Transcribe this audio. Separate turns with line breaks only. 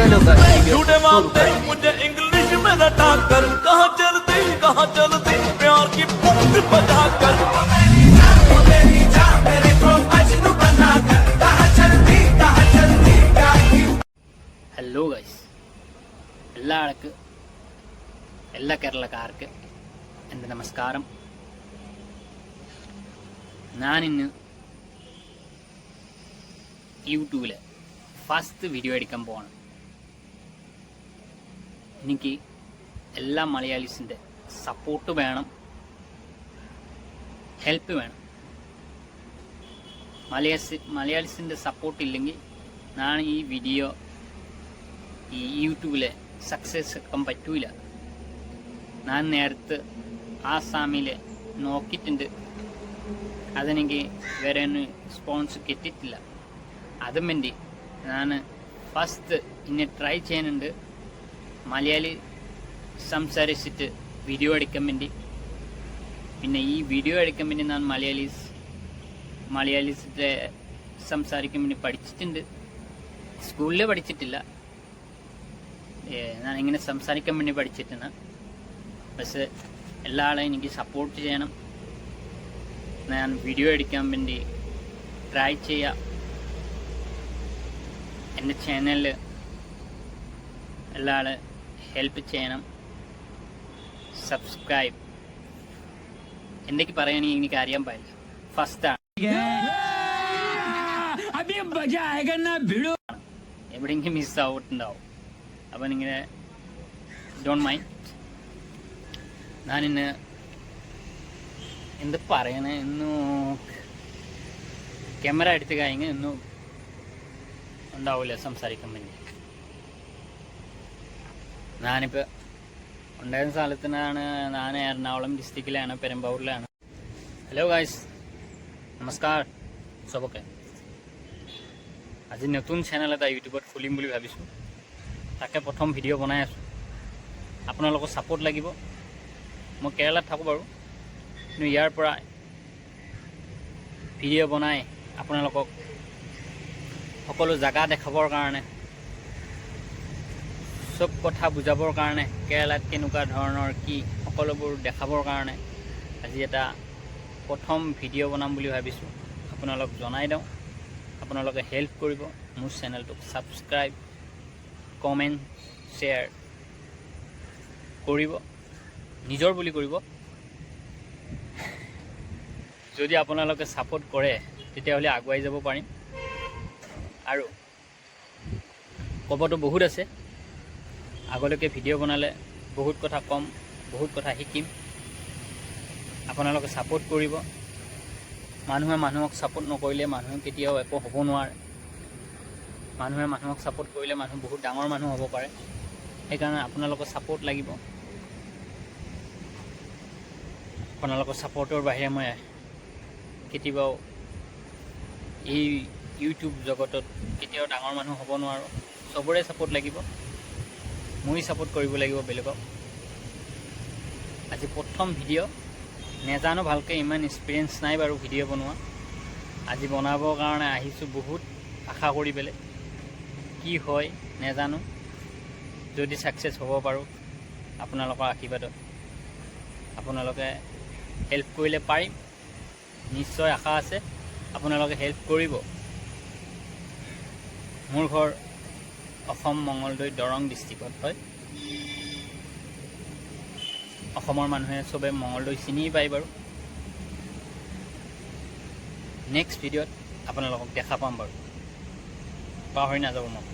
चलो
झूठे मारते मुझे इंग्लिश में रटा कर कहाँ चलती प्यार की पंख बजा कर
ഹലോ ഗൈസ്, എല്ലാ കേരളക്കാർക്ക് എൻ്റെ നമസ്കാരം. ഞാനിന്ന് യൂട്യൂബിൽ ഫസ്റ്റ് വീഡിയോ എടുക്കാൻ പോവാണ്. എനിക്ക് എല്ലാ മലയാളീസിൻ്റെ സപ്പോർട്ട് വേണം, ഹെൽപ്പ് വേണം. മലയാളീസിൻ്റെ സപ്പോർട്ട് ഇല്ലെങ്കിൽ ഞാൻ ഈ വീഡിയോ ഈ യൂട്യൂബിൽ സക്സസ് ആക്കാൻ പറ്റൂല. ഞാൻ നേരത്തെ ആസാമിൽ നോക്കിയിട്ടുണ്ട്, അതെനിക്ക് വേറെ ഒന്ന് സ്പോൺസ് കിട്ടിയിട്ടില്ല. അതും വേണ്ടി ഞാൻ ഫസ്റ്റ് ഇന്നെ ട്രൈ ചെയ്യുന്നുണ്ട്. മലയാളി സംസാരിച്ചിട്ട് വീഡിയോ എടുക്കാൻ വേണ്ടി. പിന്നെ ഈ വീഡിയോ എടുക്കാൻ വേണ്ടി ഞാൻ മലയാളീസിൻ്റെ സംസാരിക്കാൻ വേണ്ടി പഠിച്ചിട്ടുണ്ട്. സ്കൂളിൽ പഠിച്ചിട്ടില്ല, ഞാൻ ഇങ്ങനെ സംസാരിക്കാൻ വേണ്ടി പഠിച്ചിട്ടാണ്. പക്ഷേ എല്ലാ ആളെയും എനിക്ക് സപ്പോർട്ട് ചെയ്യണം. ഞാൻ വീഡിയോ എടുക്കാൻ വേണ്ടി ട്രൈ ചെയ്യാം. എൻ്റെ ചാനലിൽ എല്ലാ ആളെ ഹെൽപ്പ് ചെയ്യണം. സബ്സ്ക്രൈബ്. എന്തൊക്കെ പറയുകയാണെങ്കിൽ എനിക്ക് അറിയാൻ പാടില്ല. ഫസ്റ്റാണ്, എവിടെയെങ്കിലും മിസ്സായിട്ടുണ്ടാവും. അപ്പം ഇങ്ങനെ ഡോണ്ട് മൈൻഡ്. ഞാനിന്ന് എന്ത് പറയണേ, ഇന്നും ക്യാമറ എടുത്ത് കഴിഞ്ഞ് ഇന്നും ഉണ്ടാവില്ല സംസാരിക്കാൻ വേണ്ടി. ഞാനിപ്പോൾ ഉണ്ടായിരുന്ന സ്ഥലത്തിനാണ്. ഞാൻ എറണാകുളം ഡിസ്ട്രിക്റ്റിലാണ്, പെരുമ്പാവൂരിലാണ്. हेलो गाइस, नमस्कार सबके। আজি নতুন চেনেল এটা ইউটিউবত খুলিম বুলি ভাবিছোঁ, তাকে প্ৰথম ভিডিঅ' বনাই আছোঁ। আপোনালোকৰ ছাপোৰ্ট লাগিব। মই কেৰেলাত থাকোঁ বাৰু, কিন্তু ইয়াৰ পৰা ভিডিঅ' বনাই আপোনালোকক সকলো জেগা দেখাবৰ কাৰণে, চব কথা বুজাবৰ কাৰণে, কেৰেলাত কেনেকুৱা ধৰণৰ কি সকলোবোৰ দেখাবৰ কাৰণে আজি এটা প্ৰথম ভিডিঅ' বনাম বুলি ভাবিছোঁ। আপোনালোক জনাই দিওঁ, আপোনালোকে হেল্প কৰিব। মোৰ চেনেলটোক ছাবস্ক্ৰাইব, কমেণ্ট, শ্বেয়াৰ কৰিব, নিজৰ বুলি কৰিব। যদি আপোনালোকে ছাপোৰ্ট কৰে তেতিয়াহ'লে আগুৱাই যাব পাৰিম। আৰু ক'বতো বহুত আছে, আগলৈকে ভিডিঅ' বনালে বহুত কথা ক'ম, বহুত কথা শিকিম। আপোনালোকে ছাপোৰ্ট কৰিব। মানুহে মানুহক ছাপোৰ্ট নকৰিলে মানুহে কেতিয়াও একো হ'ব নোৱাৰে। মানুহে মানুহক ছাপোৰ্ট কৰিলে মানুহ বহুত ডাঙৰ মানুহ হ'ব পাৰে। সেইকাৰণে আপোনালোকৰ ছাপোৰ্ট লাগিব। আপোনালোকৰ ছাপোৰ্টৰ বাহিৰে মই কেতিয়াও এই ইউটিউব জগতত কেতিয়াও ডাঙৰ মানুহ হ'ব নোৱাৰোঁ। চবৰে ছাপোৰ্ট লাগিব, মই ছাপোৰ্ট কৰিব লাগিব বেলেগক। আজি প্ৰথম ভিডিঅ', নেজানো ভালকৈ, ইমান এক্সপিৰিয়েঞ্চ নাই বাৰু ভিডিঅ' বনোৱা। আজি বনাবৰ কাৰণে আহিছোঁ, বহুত আশা কৰি পেলাই। কি হয় নেজানো, যদি ছাকচেছ হ'ব পাৰোঁ আপোনালোকৰ আশীৰ্বাদত। আপোনালোকে হেল্প কৰিলে পাৰিম, নিশ্চয় আশা আছে আপোনালোকে হেল্প কৰিব। মোৰ ঘৰ অসম মঙলদৈ দৰং ডিষ্ট্ৰিক্টত হয়। অসমৰ মানুহে চবে মঙলদৈ চিনি পায় বাৰু। নেক্সট ভিডিঅ'ত আপোনালোকক দেখা পাম বাৰু, পাহৰি নাযাব মোক।